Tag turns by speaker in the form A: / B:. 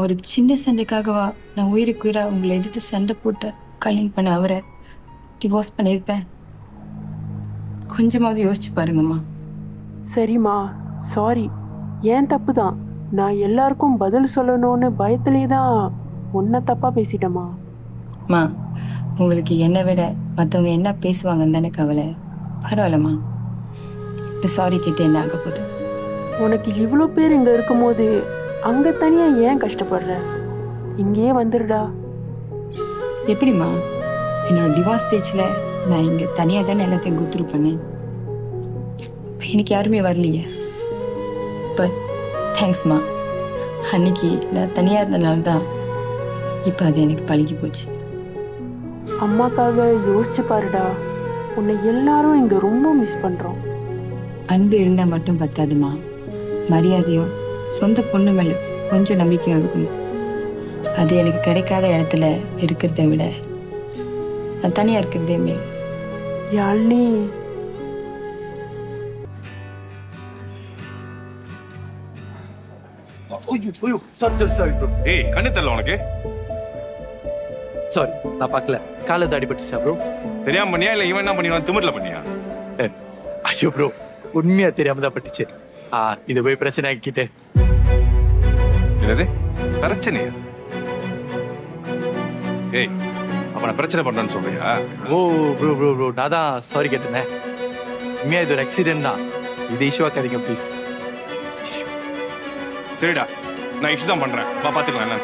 A: ஒரு சின்ன சண்டைக்காகவா நான் உயிருக்கு உயிரா உங்களை எதிர்த்து சண்டை போட்டு கல்யாணம் பண்ண அவரை டிவோர்ஸ் பண்ணியிருப்பேன்? கொஞ்சமாவது யோசிச்சு பாருங்கம்மா.
B: சரிம்மா, சாரி. ஏன் தப்பு தான். நான் எல்லாருக்கும் பதில் சொல்லணும்னு பயத்திலே தான் உன்னை தப்பா பேசிட்டேம்மா.
A: மா, உங்களுக்கு என்னை விட மற்றவங்க என்ன பேசுவாங்கன்னு தானே கவலை. பரவாயில்லம்மா, இந்த சாரி கேட்டு என்ன ஆக போகுது?
B: உனக்கு இவ்வளோ பேர் இங்கே இருக்கும்போது அங்கே தனியாக ஏன் கஷ்டப்படுற? இங்கேயே வந்துடுடா.
A: எப்படிம்மா? என்னோட டிவோர்ஸ் ஸ்டேஜில் நான் இங்கே தனியாக தானே எல்லாத்தையும் குத்துரு பண்ணேன். எனக்கு யாருமே வரலையே. பட் தேங்க்ஸ்மா. அன்னைக்கு நான் தனியாக இருந்தனால தான் இப்போ அது எனக்கு பழகி போச்சு.
B: அம்மாக்காக யோசிச்சு பாருடா. உன்னை எல்லாரும் இங்கே ரொம்ப மிஸ் பண்ணுறோம்.
A: அன்பு இருந்தால் மட்டும் பத்தாதுமா. மரியாதையும் சொந்த பொண்ணு மேலே கொஞ்சம் நம்பிக்கையும் இருக்கணும். அது எனக்கு கிடைக்காத இடத்துல இருக்கிறத விட நான் தனியாக இருக்கிறதே மேல்.
B: Yazhini,
C: sorry bro.
D: ஏய், கண்ணு தெரியல உனக்கு?
C: சாரி, நான் பார்க்கல. காலை அடிபட்டுச்சா ப்ரோ?
D: தெரியாம பண்ணியா இல்ல இவன் என்ன பண்ணியா? திமிர்ல பண்ணியா?
C: ஐயோ ப்ரோ, உண்மையா தெரியாம தான் பட்டுச்சு. இது போய் பிரச்சனை ஆக்கிட்டு.
D: என்னது பிரச்சனையா? ஏய், அப்ப நான் பிரச்சனை பண்றேன்னு சொல்றியா?
C: ஓ ப்ரோ ப்ரோ ப்ரோ, நான் தான் சாரி கேட்டேன். உண்மையா இது ஒரு ஆக்சிடென்ட் தான். இது இஷ்யூ ஆக்காதீங்க ப்ளீஸ்.
D: சரிடா, நான் இஷ்யூ தான் பண்றேன். பாத்துக்கலாம் என்ன.